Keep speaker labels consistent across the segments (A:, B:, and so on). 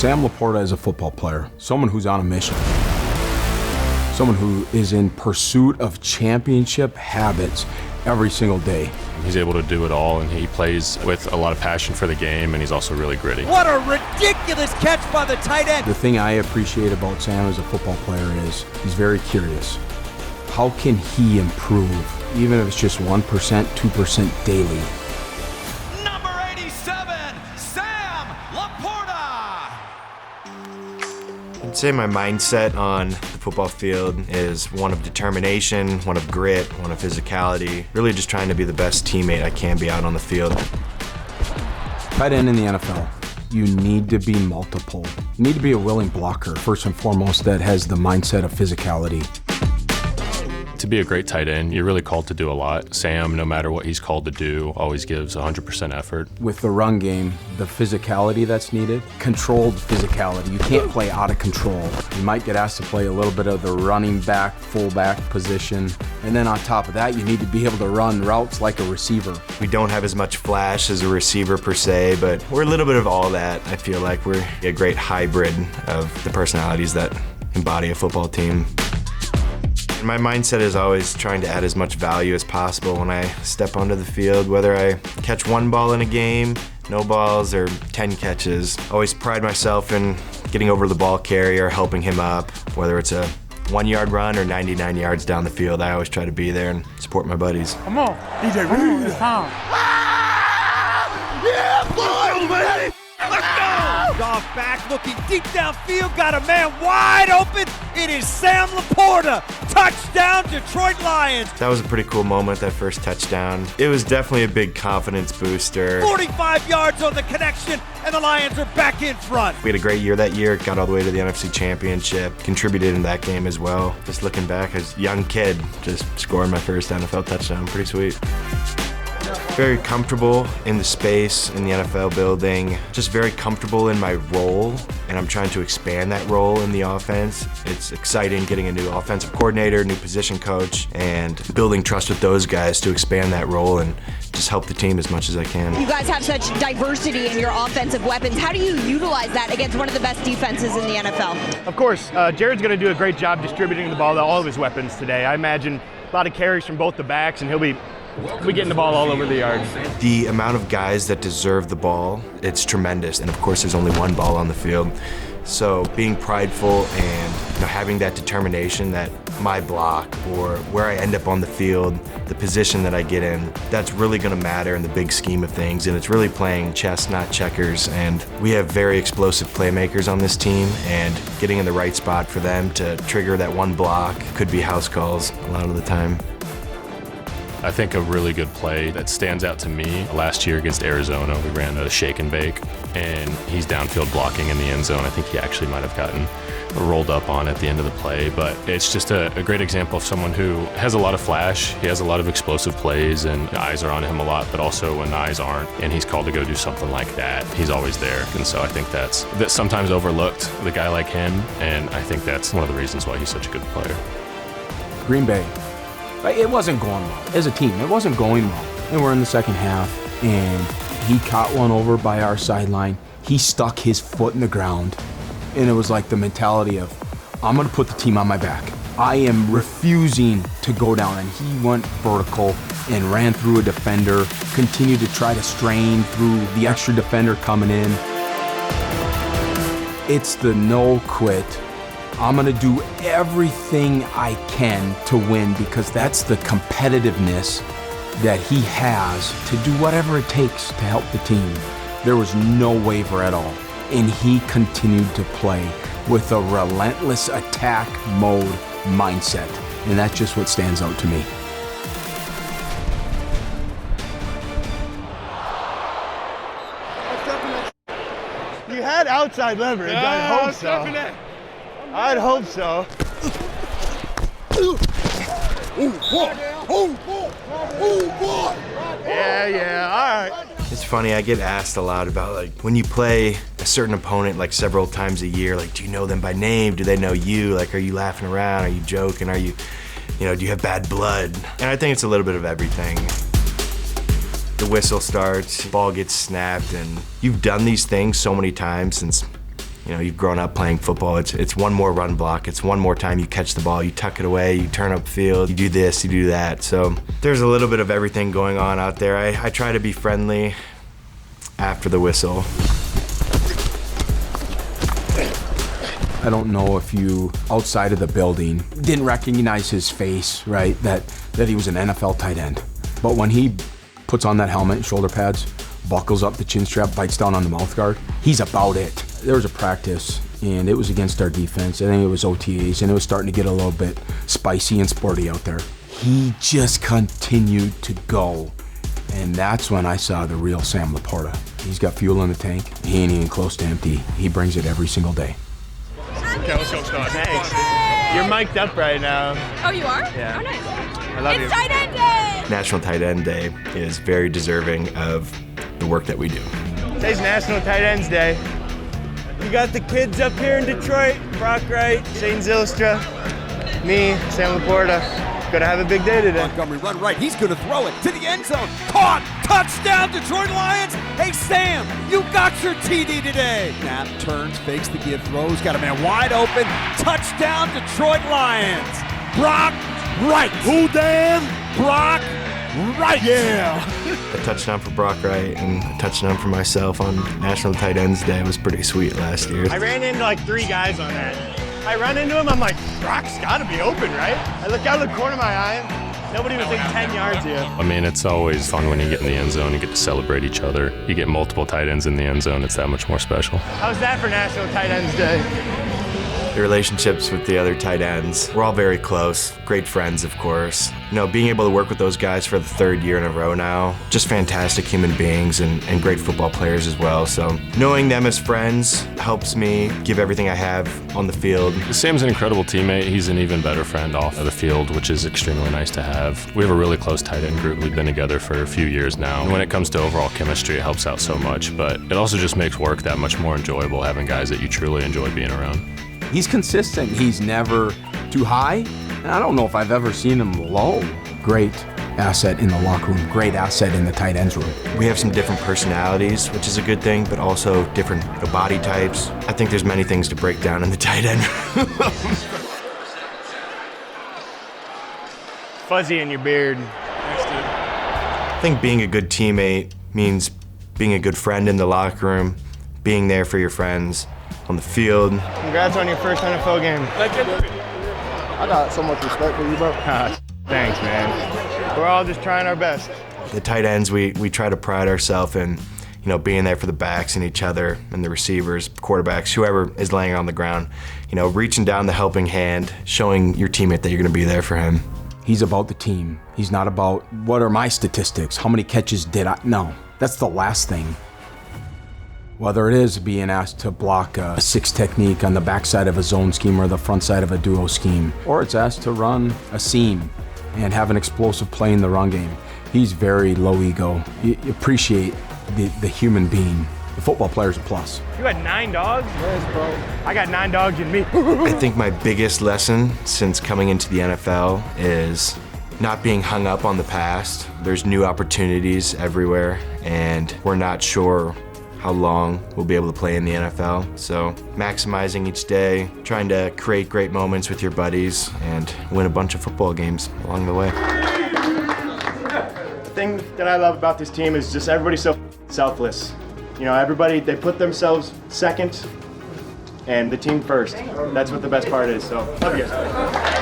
A: Sam LaPorta is a football player, someone who's on a mission, someone who is in pursuit of championship habits every single day.
B: He's able to do it all, and he plays with a lot of passion for the game, and he's also really gritty.
C: What a ridiculous catch by the tight end.
A: The thing I appreciate about Sam as a football player is he's very curious. How can he improve, even if it's just 1%, 2% daily?
C: Number 87, Sam LaPorta.
D: I'd say my mindset on the football field is one of determination, one of grit, one of physicality, really just trying to be the best teammate I can be out on the field.
A: Tight end in the NFL, you need to be multiple. You need to be a willing blocker, first and foremost, that has the mindset of physicality.
B: To be a great tight end, you're really called to do a lot. Sam, no matter what he's called to do, always gives 100% effort.
A: With the run game, the physicality that's needed, controlled physicality. You can't play out of control. You might get asked to play a little bit of the running back, fullback position. And then on top of that, you need to be able to run routes like a receiver.
D: We don't have as much flash as a receiver per se, but we're a little bit of all that. I feel like we're a great hybrid of the personalities that embody a football team. My mindset is always trying to add as much value as possible when I step onto the field, whether I catch one ball in a game, no balls, or 10 catches. Always pride myself in getting over the ball carrier, helping him up, whether it's a 1-yard run or 99 yards down the field. I always try to be there and support my buddies.
E: Come on, DJ, it's time.
C: Yeah, boy, baby. Let's go! Goff back, looking deep downfield, got a man wide open. It is Sam LaPorta. Touchdown, Detroit Lions.
D: That was a pretty cool moment, that first touchdown. It was definitely a big confidence booster.
C: 45 yards on the connection, and the Lions are back in front.
D: We had a great year that year, got all the way to the NFC Championship, contributed in that game as well. Just looking back as a young kid, just scoring my first NFL touchdown, pretty sweet. Very comfortable in the space in the NFL building, just very comfortable in my role, and I'm trying to expand that role in the offense. It's exciting getting a new offensive coordinator, new position coach, and building trust with those guys to expand that role and just help the team as much as I can.
F: You guys have such diversity in your offensive weapons. How do you utilize that against one of the best defenses in the NFL?
E: Of course, Jared's going to do a great job distributing the ball to all of his weapons today. I imagine a lot of carries from both the backs, and he'll be getting the ball all over the yard.
D: The amount of guys that deserve the ball, it's tremendous. And of course, there's only one ball on the field. So being prideful and having that determination that my block or where I end up on the field, the position that I get in, that's really going to matter in the big scheme of things. And it's really playing chess, not checkers. And we have very explosive playmakers on this team, and getting in the right spot for them to trigger that one block could be house calls a lot of the time.
B: I think a really good play that stands out to me, last year against Arizona, we ran a shake and bake, and he's downfield blocking in the end zone. I think he actually might have gotten rolled up on at the end of the play, but it's just a great example of someone who has a lot of flash, he has a lot of explosive plays, and the eyes are on him a lot, but also when the eyes aren't, and he's called to go do something like that, he's always there. And so I think that's sometimes overlooked, the guy like him, and I think that's one of the reasons why he's such a good player.
A: Green Bay, it wasn't going well. As a team, it wasn't going well. And we're in the second half, and he caught one over by our sideline. He stuck his foot in the ground, and it was like the mentality of, I'm gonna put the team on my back. I am refusing to go down, and he went vertical and ran through a defender, continued to try to strain through the extra defender coming in. It's the no quit. I'm gonna do everything I can to win, because that's the competitiveness that he has to do whatever it takes to help the team. There was no waver at all, and he continued to play with a relentless attack mode mindset, and that's just what stands out to me.
E: You had outside leverage. I hope so. I'd hope so. Yeah, all right.
D: It's funny, I get asked a lot about, like, when you play a certain opponent like several times a year, like, do you know them by name? Do they know you? Like, are you laughing around? Are you joking? Are you, do you have bad blood? And I think it's a little bit of everything. The whistle starts, ball gets snapped, and you've done these things so many times since, You know, you've grown up playing football. It's one more run block. It's one more time you catch the ball, you tuck it away, you turn upfield, you do this, you do that. So there's a little bit of everything going on out there. I try to be friendly after the whistle.
A: I don't know if you, outside of the building, didn't recognize his face, right? That he was an NFL tight end. But when he puts on that helmet and shoulder pads, buckles up the chin strap, bites down on the mouth guard, he's about it. There was a practice, and it was against our defense. I think it was OTAs, and it was starting to get a little bit spicy and sporty out there. He just continued to go, and that's when I saw the real Sam LaPorta. He's got fuel in the tank. He ain't even close to empty. He brings it every single day.
E: Okay, let's go start. Thanks. You're mic'd up right now.
G: Oh, you are?
E: Yeah.
G: Oh, nice.
E: I love you.
G: It's Tight End Day!
D: National Tight End Day is very deserving of the work that we do.
E: Today's National Tight Ends Day. We got the kids up here in Detroit, Brock Wright, Shane Zylstra, me, Sam LaPorta. Gonna have a big day today.
C: Montgomery run right. He's going to throw it to the end zone. Caught. Touchdown, Detroit Lions. Hey, Sam, you got your TD today. Snap, turns, fakes the give, throws. Got a man wide open. Touchdown, Detroit Lions. Brock Wright. Who, Dan? Brock Wright. Yeah.
D: A touchdown for Brock Wright and a touchdown for myself on National Tight Ends Day was pretty sweet last year.
E: I ran into like 3 guys on that. I run into him, I'm like, Brock's gotta be open, right? I look out of the corner of my eye, nobody was like 10 yards here.
B: I mean, it's always fun when you get in the end zone, you get to celebrate each other. You get multiple tight ends in the end zone, it's that much more special.
E: How's that for National Tight Ends Day?
D: The relationships with the other tight ends, we're all very close, great friends, of course. You know, being able to work with those guys for the 3rd year in a row now, just fantastic human beings and great football players as well. So knowing them as friends helps me give everything I have on the field.
B: Sam's an incredible teammate. He's an even better friend off of the field, which is extremely nice to have. We have a really close tight end group. We've been together for a few years now. When it comes to overall chemistry, it helps out so much, but it also just makes work that much more enjoyable having guys that you truly enjoy being around.
A: He's consistent. He's never too high, and I don't know if I've ever seen him low. Great asset in the locker room, great asset in the tight ends room.
D: We have some different personalities, which is a good thing, but also different body types. I think there's many things to break down in the tight end room.
E: Fuzzy in your beard.
D: I think being a good teammate means being a good friend in the locker room, being there for your friends on the field.
E: Congrats on your first NFL game.
H: I got so much respect for you, bro.
E: Thanks, man. We're all just trying our best.
D: The tight ends, we try to pride ourselves in, you know, being there for the backs and each other and the receivers, quarterbacks, whoever is laying on the ground. You know, reaching down the helping hand, showing your teammate that you're going to be there for him.
A: He's about the team. He's not about, what are my statistics? How many catches did I? No, that's the last thing. Whether it is being asked to block a 6 technique on the backside of a zone scheme or the front side of a duo scheme, or it's asked to run a seam and have an explosive play in the run game. He's very low ego. You appreciate the human being. The football player's a plus.
E: You had 9 dogs? Yes, bro. I got 9 dogs in me.
D: I think my biggest lesson since coming into the NFL is not being hung up on the past. There's new opportunities everywhere, and we're not sure how long we'll be able to play in the NFL. So maximizing each day, trying to create great moments with your buddies and win a bunch of football games along the way.
E: The thing that I love about this team is just everybody's so selfless. You know, everybody, they put themselves second and the team first. That's what the best part is, so love you guys.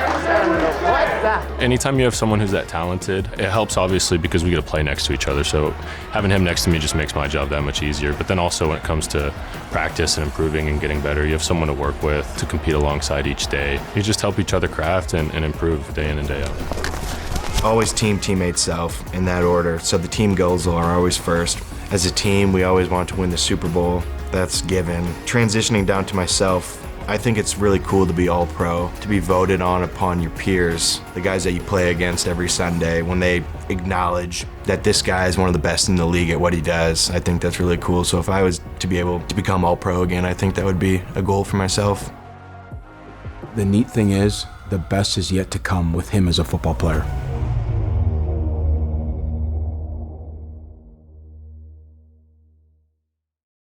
B: Anytime you have someone who's that talented, it helps obviously because we get to play next to each other. So having him next to me just makes my job that much easier. But then also when it comes to practice and improving and getting better, you have someone to work with, to compete alongside each day. You just help each other craft and improve day in and day out.
D: Always teammate self in that order. So the team goals are always first. As a team, we always want to win the Super Bowl. That's given. Transitioning down to myself, I think it's really cool to be all-pro, to be voted on upon your peers, the guys that you play against every Sunday, when they acknowledge that this guy is one of the best in the league at what he does. I think that's really cool. So if I was to be able to become all-pro again, I think that would be a goal for myself.
A: The neat thing is, the best is yet to come with him as a football player.